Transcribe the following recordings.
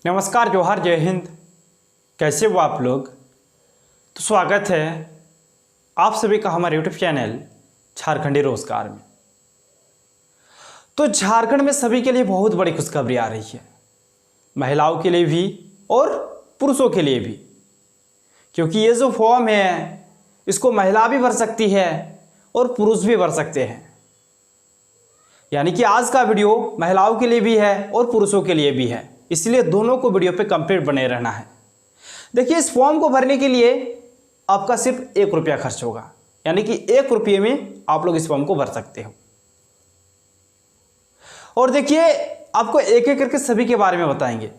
नमस्कार, जोहार, जय हिंद। कैसे हो आप लोग? तो स्वागत है आप सभी का हमारे यूट्यूब चैनल झारखंडी रोजगार में। तो झारखंड में सभी के लिए बहुत बड़ी खुशखबरी आ रही है, महिलाओं के लिए भी और पुरुषों के लिए भी, क्योंकि ये जो फॉर्म है इसको महिला भी भर सकती है और पुरुष भी भर सकते हैं। यानी कि आज का वीडियो महिलाओं के लिए भी है और पुरुषों के लिए भी है, इसलिए दोनों को वीडियो पे कंप्लीट बने रहना है। देखिए, इस फॉर्म को भरने के लिए आपका सिर्फ 1 रुपया खर्च होगा, यानी कि 1 रुपये में आप लोग इस फॉर्म को भर सकते हो। और देखिए, आपको एक एक करके सभी के बारे में बताएंगे,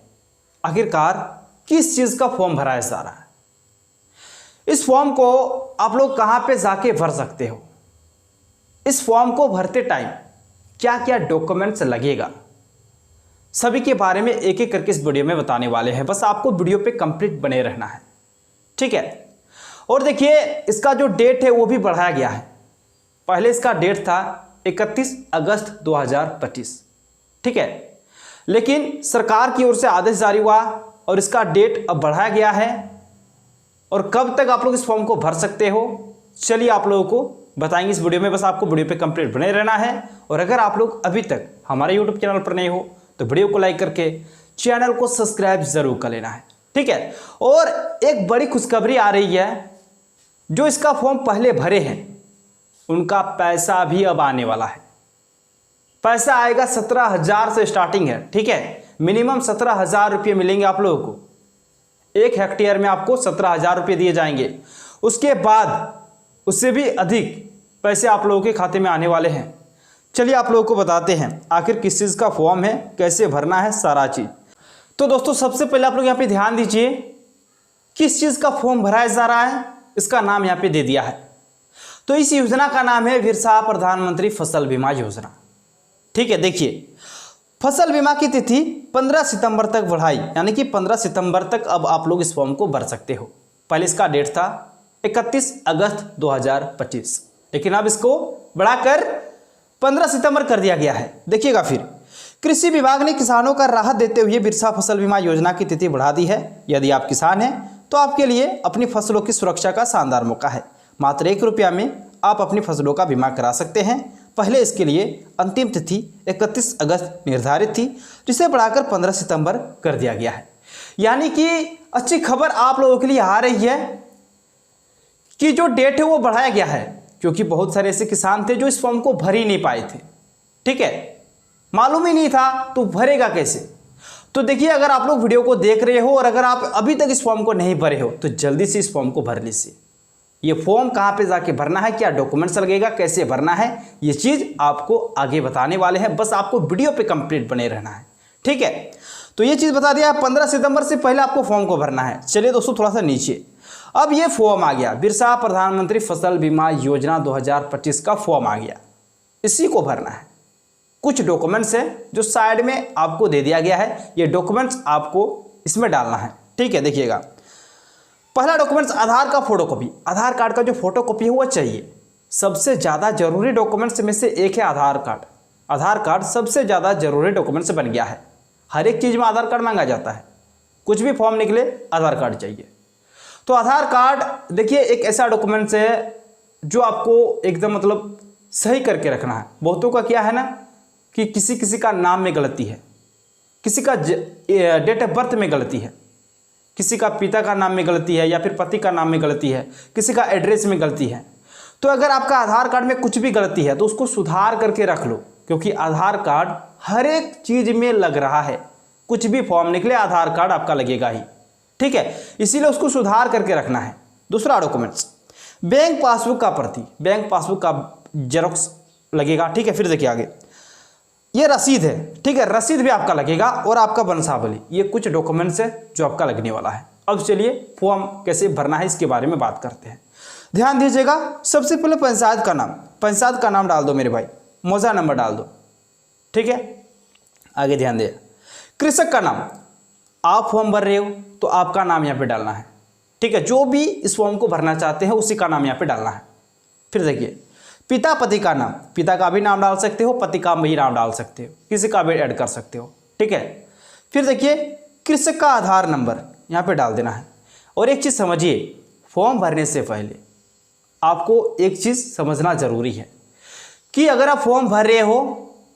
आखिरकार किस चीज का फॉर्म भरा है सारा। इस फॉर्म को आप लोग कहां पे जाके भर सकते हो, इस फॉर्म को भरते टाइम क्या क्या डॉक्यूमेंट्स लगेगा, सभी के बारे में एक एक करके इस वीडियो में बताने वाले हैं। बस आपको वीडियो पे कंप्लीट बने रहना है, ठीक है। और देखिए, इसका जो डेट है वो भी बढ़ाया गया है। पहले इसका डेट था 31 अगस्त 2025, ठीक है, लेकिन सरकार की ओर से आदेश जारी हुआ और इसका डेट अब बढ़ाया गया है। और कब तक आप लोग इस फॉर्म को भर सकते हो, चलिए आप लोगों को बताएंगे इस वीडियो में। बस आपको वीडियो पे कंप्लीट बने रहना है। और अगर आप लोग अभी तक हमारे यूट्यूब चैनल पर नहीं हो तो वीडियो को लाइक करके चैनल को सब्सक्राइब जरूर कर लेना है, ठीक है। और एक बड़ी खुशखबरी आ रही है, जो इसका फॉर्म पहले भरे हैं उनका पैसा भी अब आने वाला है। पैसा आएगा 17,000 से स्टार्टिंग है, ठीक है। मिनिमम 17,000 रुपये मिलेंगे आप लोगों को। 1 हेक्टेयर में आपको 17,000 रुपये दिए जाएंगे। उसके बाद उससे भी अधिक पैसे आप लोगों के खाते में आने वाले हैं। चलिए आप लोगों को बताते हैं आखिर किस चीज़ का फॉर्म है, कैसे भरना है, सारा चीज़। तो दोस्तों, सबसे पहले आप लोग यहाँ पे ध्यान दीजिए, किस चीज़ का फॉर्म भराया जा रहा है, इसका नाम यहाँ पे दे दिया है। तो इस योजना का नाम है विरसा प्रधानमंत्री फसल बीमा योजना, ठीक है। देखिए, फसल बीमा की तिथि 15 सितंबर तक बढ़ाई, यानी कि 15 सितंबर तक अब आप लोग इस फॉर्म को भर सकते हो। पहले इसका डेट था 31 अगस्त 2025, लेकिन अब इसको बढ़ाकर 15 सितंबर कर दिया गया है। देखिएगा, फिर कृषि विभाग ने किसानों का राहत देते हुए बिरसा फसल बीमा योजना की तिथि बढ़ा दी है। यदि आप किसान हैं तो आपके लिए अपनी फसलों की सुरक्षा का शानदार मौका है। मात्र 1 रुपया में आप अपनी फसलों का बीमा करा सकते हैं। पहले इसके लिए अंतिम तिथि 31 अगस्त निर्धारित थी, जिसे बढ़ाकर 15 सितंबर कर दिया गया है। यानी कि अच्छी खबर आप लोगों के लिए आ रही है कि जो डेट है वो बढ़ाया गया है, क्योंकि बहुत सारे ऐसे किसान थे जो इस फॉर्म को भर ही नहीं पाए थे, ठीक है। मालूम ही नहीं था तो भरेगा कैसे। तो देखिए, अगर आप लोग वीडियो को देख रहे हो और अगर आप अभी तक इस फॉर्म को नहीं भरे हो तो जल्दी से इस फॉर्म को भर लीजिए। ये फॉर्म कहाँ पे जाके भरना है, क्या डॉक्यूमेंट्स लगेगा, कैसे भरना है, ये चीज़ आपको आगे बताने वाले हैं। बस आपको वीडियो पे कंप्लीट बने रहना है, ठीक है। तो ये चीज़ बता दिया, 15 सितंबर से पहले आपको फॉर्म को भरना है। चलिए दोस्तों, थोड़ा सा नीचे, अब ये फॉर्म आ गया, बिरसा प्रधानमंत्री फसल बीमा योजना 2025 का फॉर्म आ गया। इसी को भरना है। कुछ डॉक्यूमेंट्स हैं जो साइड में आपको दे दिया गया है, ये डॉक्यूमेंट्स आपको इसमें डालना है, ठीक है। देखिएगा, पहला डॉक्यूमेंट्स आधार का फोटोकॉपी। आधार कार्ड का जो फोटोकॉपी है वो चाहिए। सबसे ज़्यादा जरूरी डॉक्यूमेंट्स में से एक है आधार कार्ड। आधार कार्ड सबसे ज़्यादा जरूरी डॉक्यूमेंट्स बन गया है। हर एक चीज़ में आधार कार्ड मांगा जाता है, कुछ भी फॉर्म निकले आधार कार्ड चाहिए। तो आधार कार्ड देखिए एक ऐसा डॉक्यूमेंट्स है जो आपको एकदम मतलब सही करके रखना है। बहुतों का क्या है ना कि किसी किसी का नाम में गलती है, किसी का डेट ऑफ बर्थ में गलती है, किसी का पिता का नाम में गलती है या फिर पति का नाम में गलती है, किसी का एड्रेस में गलती है। तो अगर आपका आधार कार्ड में कुछ भी गलती है तो उसको सुधार करके रख लो, क्योंकि आधार कार्ड हर एक चीज़ में लग रहा है। कुछ भी फॉर्म निकले आधार कार्ड आपका लगेगा ही, ठीक है। इसीलिए उसको सुधार करके रखना है। दूसरा डॉक्यूमेंट्स, बैंक पासबुक का प्रति, बैंक पासबुक का जेरोक्स लगेगा, ठीक है। फिर देखिए आगे, ये रसीद है, ठीक है, रसीद भी आपका लगेगा और आपका वंशावली। ये कुछ डॉक्यूमेंट्स है जो आपका लगने वाला है। अब चलिए फॉर्म कैसे भरना है इसके बारे में बात करते हैं। ध्यान दीजिएगा, सबसे पहले पंचायत का नाम, पंचायत का नाम डाल दो मेरे भाई, मौजा नंबर डाल दो, ठीक है। आगे ध्यान दिया, कृषक का नाम, आप फॉर्म भर रहे हो तो आपका नाम यहाँ पे डालना है, ठीक है। जो भी इस फॉर्म को भरना चाहते हैं उसी का नाम यहाँ पे डालना है। फिर देखिए, पिता पति का नाम, पिता का भी नाम डाल सकते हो, पति का भी नाम डाल सकते हो, किसी का भी ऐड कर सकते हो, ठीक है। फिर देखिए, कृषक का आधार नंबर यहाँ पे डाल देना है। और एक चीज़ समझिए, फॉर्म भरने से पहले आपको एक चीज़ समझना ज़रूरी है कि अगर आप फॉर्म भर रहे हो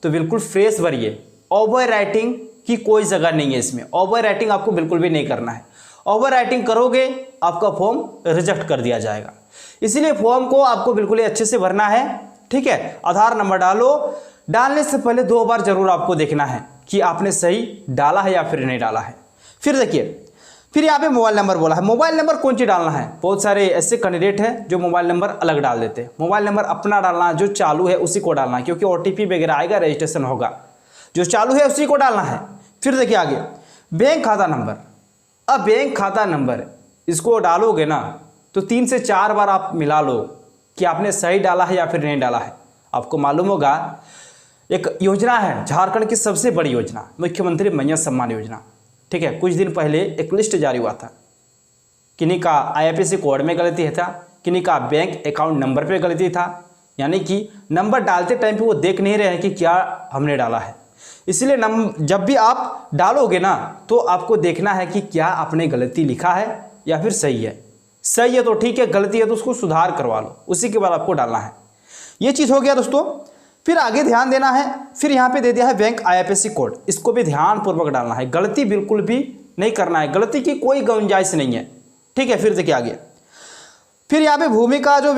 तो बिल्कुल फ्रेश भरिए। ओवर राइटिंग की कोई जगह नहीं है इसमें, ओवर राइटिंग आपको बिल्कुल भी नहीं करना है। ओवर राइटिंग करोगे आपका फॉर्म रिजेक्ट कर दिया जाएगा। इसीलिए फॉर्म को आपको बिल्कुल ही अच्छे से भरना है, ठीक है। आधार नंबर डालो, डालने से पहले 2 बार जरूर आपको देखना है कि आपने सही डाला है या फिर नहीं डाला है। फिर देखिए, फिर यहाँ पे मोबाइल नंबर बोला है। मोबाइल नंबर कौन सी डालना है? बहुत सारे ऐसे कैंडिडेट हैं जो मोबाइल नंबर अलग डाल देते हैं। मोबाइल नंबर अपना डालना है, जो चालू है उसी को डालना है, क्योंकि OTP वगैरह आएगा, रजिस्ट्रेशन होगा, जो चालू है उसी को डालना है। फिर देखिए आगे, बैंक खाता नंबर। अब बैंक खाता नंबर इसको डालोगे ना तो 3 से 4 बार आप मिला लो कि आपने सही डाला है या फिर नहीं डाला है। आपको मालूम होगा एक योजना है, झारखंड की सबसे बड़ी योजना, मुख्यमंत्री मन्य सम्मान योजना, ठीक है। कुछ दिन पहले एक लिस्ट जारी हुआ था, किन्हीं का IFSC कोड में गलती था, किन्हीं का बैंक अकाउंट नंबर पे गलती था, यानी कि नंबर डालते टाइम पे वो देख नहीं रहे हैं कि क्या हमने डाला है। इसलिए जब भी आप डालोगे ना तो आपको देखना है कि क्या आपने गलती लिखा है या फिर सही है। सही है तो ठीक है, गलती है तो उसको सुधार करवा लो, उसी के बाद आपको डालना है। ये चीज़ हो गया दोस्तों। फिर आगे ध्यान देना है, फिर यहाँ पे दे दिया है बैंक IFSC कोड, इसको भी ध्यानपूर्वक डालना है, गलती बिल्कुल भी नहीं करना है, गलती की कोई गुंजाइश नहीं है, ठीक है। फिर देखिए आगे, फिर यहाँ पे भूमि का जो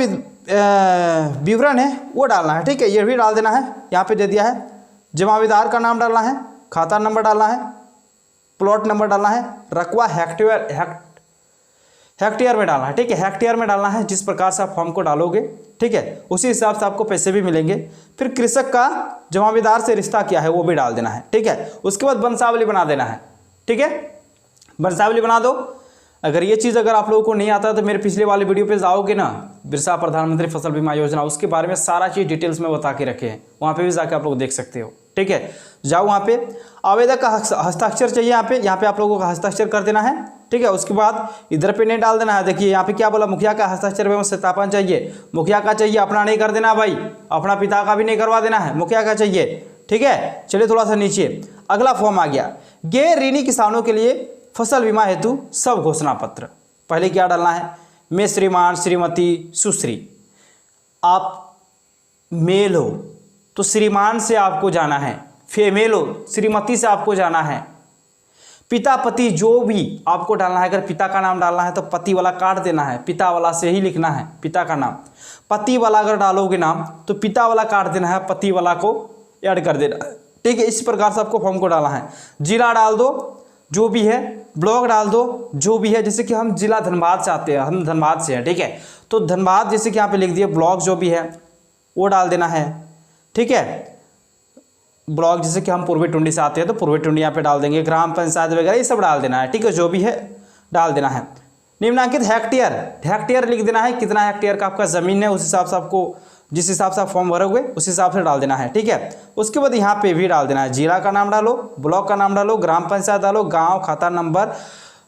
विवरण है वो डालना है, ठीक है, ये भी डाल देना है। यहाँ पे दे दिया है जमावेदार का नाम डालना है, खाता नंबर डालना है, प्लॉट नंबर डालना है, रकबा हेक्टेयर में डालना है, ठीक है, हेक्टेयर में डालना है। जिस प्रकार से आप फॉर्म को डालोगे, ठीक है, उसी हिसाब से आपको पैसे भी मिलेंगे। फिर कृषक का जमावेदार से रिश्ता क्या है वो भी डाल देना है, ठीक है। उसके बाद वंशावली बना देना है, ठीक है, वंशावली बना दो। अगर ये चीज़ अगर आप लोगों को नहीं आता है तो मेरे पिछले वाले वीडियो पे जाओगे ना, बिरसा प्रधानमंत्री फसल बीमा योजना, उसके बारे में सारा चीज़ डिटेल्स में बता के रखे हैं, वहाँ पे भी जाके आप लोग देख सकते हो, ठीक है। जाओ वहाँ पे, आवेदक का हस्ताक्षर चाहिए, यहाँ पे आप लोगों का हस्ताक्षर कर देना है, ठीक है। उसके बाद इधर पे नहीं डाल देना है। देखिए यहाँ पे क्या बोला, मुखिया का हस्ताक्षर एवं सत्यापन चाहिए, मुखिया का चाहिए, अपना नहीं कर देना भाई, अपना पिता का भी नहीं करवा देना है, मुखिया का चाहिए, ठीक है। चलिए थोड़ा सा नीचे, अगला फॉर्म आ गया, गैर ऋणी किसानों के लिए फसल बीमा हेतु सब घोषणा पत्र। पहले क्या डालना है, मैं श्रीमान, श्रीमती, सुश्री। आप मेल हो तो श्रीमान से आपको जाना है, फीमेल हो श्रीमती से आपको जाना है, पिता पति जो भी आपको डालना है। अगर पिता का नाम डालना है तो पति वाला काट देना है, पिता वाला से ही लिखना है पिता का नाम। पति वाला अगर डालोगे नाम तो पिता वाला काट देना है, पति वाला को ऐड कर देना है, ठीक है। इस प्रकार से आपको फॉर्म को डालना है। जिला डाल दो जो भी है, ब्लॉक डाल दो जो भी है, जैसे कि हम जिला धनबाद से आते हैं, हम धनबाद से हैं, ठीक है, तो धनबाद जैसे कि यहाँ पे लिख दिए, ब्लॉक जो भी है वो डाल देना है, ठीक है। ब्लॉक जैसे कि हम पूर्वी टुंडी से आते हैं तो पूर्वी टुंडी यहाँ पे डाल देंगे, ग्राम पंचायत वगैरह ये सब डाल देना है, ठीक है, जो भी है डाल देना है। निम्नांकित हेक्टेयर, हेक्टेयर लिख देना है, कितना हेक्टेयर का आपका ज़मीन है, उस हिसाब से आपको जिस हिसाब से आप फॉर्म भरोगे उस हिसाब से डाल देना है, ठीक है। उसके बाद यहाँ पे भी डाल देना है, जिला का नाम डालो, ब्लॉक का नाम डालो, ग्राम पंचायत डालो, गांव, खाता नंबर,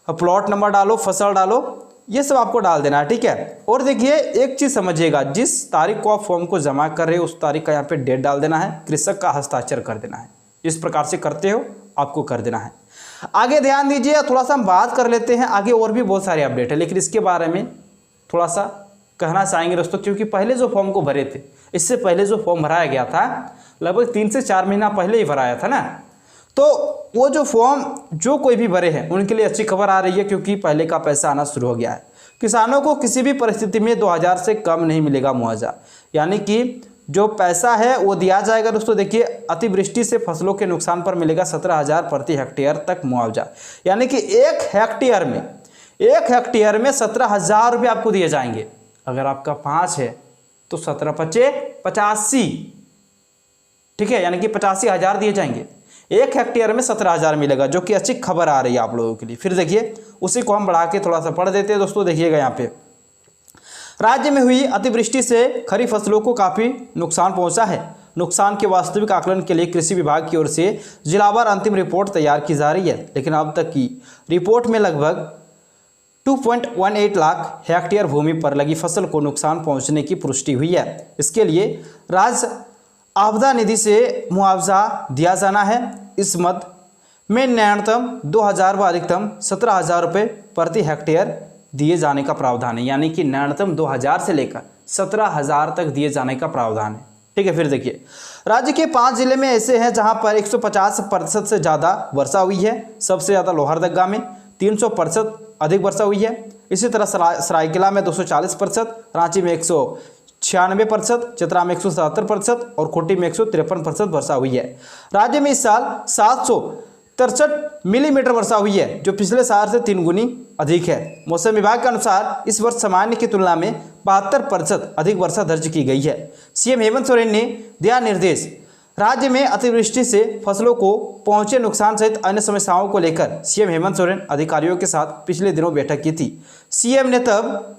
प्लॉट नंबर डालो, फसल डालो, ये सब आपको डाल देना है, ठीक है। और देखिए एक चीज़ समझिएगा, जिस तारीख को आप फॉर्म को जमा कर रहे हो उस तारीख का यहाँ पे डेट डाल देना है, कृषक का हस्ताक्षर कर देना है। इस प्रकार से करते हो आपको कर देना है। आगे ध्यान दीजिए, थोड़ा सा हम बात कर लेते हैं, आगे और भी बहुत सारे अपडेट है, लेकिन इसके बारे में थोड़ा सा कहना चाहेंगे दोस्तों, क्योंकि पहले जो फॉर्म को भरे थे, इससे पहले जो फॉर्म भराया गया था लगभग 3 से 4 महीना पहले ही भराया था ना, तो वो जो फॉर्म जो कोई भी भरे हैं उनके लिए अच्छी खबर आ रही है, क्योंकि पहले का पैसा आना शुरू हो गया है। किसानों को किसी भी परिस्थिति में 2000 से कम नहीं मिलेगा मुआवजा, यानी कि जो पैसा है वो दिया जाएगा दोस्तों। देखिए अतिवृष्टि से फसलों के नुकसान पर मिलेगा 17,000 प्रति हेक्टेयर तक मुआवजा, यानी कि एक हेक्टेयर में 17,000 रुपये आपको दिए जाएंगे। अगर आपका 5 है तो 17 पचे 85, ठीक है, यानी कि 85,000 दिए जाएंगे। एक हेक्टेयर में 17,000 मिलेगा, जो कि अच्छी खबर आ रही है आप लोगों के लिए। फिर देखिए उसी को हम बढ़ा के थोड़ा सा पढ़ देते हैं दोस्तों। देखिएगा यहाँ पे, राज्य में हुई अतिवृष्टि से खरीफ फसलों को काफ़ी नुकसान पहुंचा है। नुकसान के वास्तविक आकलन के लिए कृषि विभाग की ओर से जिलावार अंतिम रिपोर्ट तैयार की जा रही है, लेकिन अब तक की रिपोर्ट में लगभग 2.18 लाख हेक्टेयर भूमि पर लगी फसल को नुकसान पहुंचने की पुष्टि हुई है। इसके लिए राज्य आपदा निधि से मुआवजा दिया जाना है। इस मद में न्यूनतम 2,000 व अधिकतम 17,000 रुपये प्रति हेक्टेयर दिए जाने का प्रावधान है। यानी कि न्यूनतम 2,000 से लेकर 17,000 तक दिए जाने का प्रावधान है। ठीक है, फिर देखिए राज्य के 5 जिले में ऐसे हैं जहां पर 150% से ज़्यादा वर्षा हुई है। सबसे ज़्यादा लोहरदगा में 300% अधिक वर्षा हुई है। इसी तरह सरायकेला में 240%, रांची में 196%, चतरा में 177% और खूंटी में 153% वर्षा हुई है। राज्य में इस साल 763 मिलीमीटर वर्षा हुई है, जो पिछले साल से 3 गुनी अधिक है। मौसम विभाग के अनुसार इस वर्ष सामान्य की तुलना में 72% अधिक वर्षा दर्ज की गई है। सीएम हेमंत सोरेन ने दिया निर्देश। राज्य में अतिवृष्टि से फसलों को पहुंचे नुकसान सहित अन्य समस्याओं को लेकर सीएम हेमंत सोरेन अधिकारियों के साथ पिछले दिनों बैठक की थी। सीएम ने तब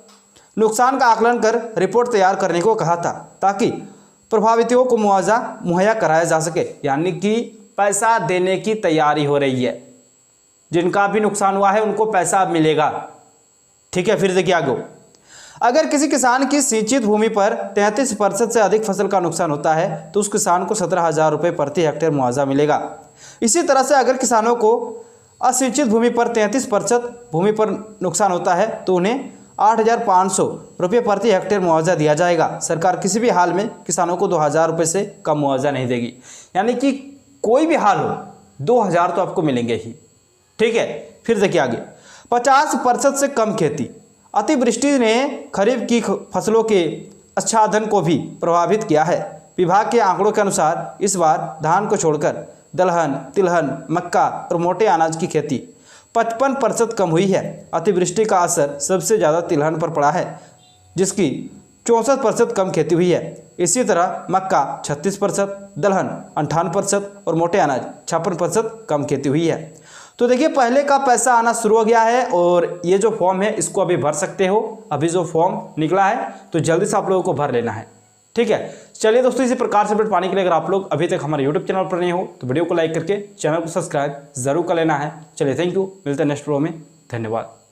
नुकसान का आकलन कर रिपोर्ट तैयार करने को कहा था, ताकि प्रभावितों को मुआवजा मुहैया कराया जा सके। यानी कि पैसा देने की तैयारी हो रही है, जिनका भी नुकसान हुआ है उनको पैसा मिलेगा। ठीक है, फिर देखिए आगे। अगर किसी किसान की सिंचित भूमि पर 33% से अधिक फसल का नुकसान होता है तो उस किसान को 17,000 रुपये प्रति हेक्टेयर मुआवजा मिलेगा। इसी तरह से अगर किसानों को असिंचित भूमि पर 33% भूमि पर नुकसान होता है तो उन्हें 8,500 रुपये प्रति हेक्टेयर मुआवजा दिया जाएगा। सरकार किसी भी हाल में किसानों को 2,000 रुपये से कम मुआवजा नहीं देगी। यानी कि कोई भी हाल हो 2,000 तो आपको मिलेंगे ही। ठीक है, फिर देखिए आगे। 50% से कम खेती। अतिवृष्टि ने खरीफ की फसलों के आच्छादन को भी प्रभावित किया है। विभाग के आंकड़ों के अनुसार इस बार धान को छोड़कर दलहन, तिलहन, मक्का और मोटे अनाज की खेती 55% कम हुई है। अतिवृष्टि का असर सबसे ज़्यादा तिलहन पर पड़ा है, जिसकी 64% कम खेती हुई है। इसी तरह मक्का 36%, दलहन 58% और मोटे अनाज 56% कम खेती हुई है। तो देखिए पहले का पैसा आना शुरू हो गया है और ये जो फॉर्म है इसको अभी भर सकते हो। अभी जो फॉर्म निकला है तो जल्दी से आप लोगों को भर लेना है। ठीक है, चलिए दोस्तों, इसी प्रकार से अपडेट पाने के लिए अगर आप लोग अभी तक हमारे यूट्यूब चैनल पर नहीं हो तो वीडियो को लाइक करके चैनल को सब्सक्राइब जरूर कर लेना है। चलिए, थैंक यू, मिलते हैं नेक्स्ट वीडियो में। धन्यवाद।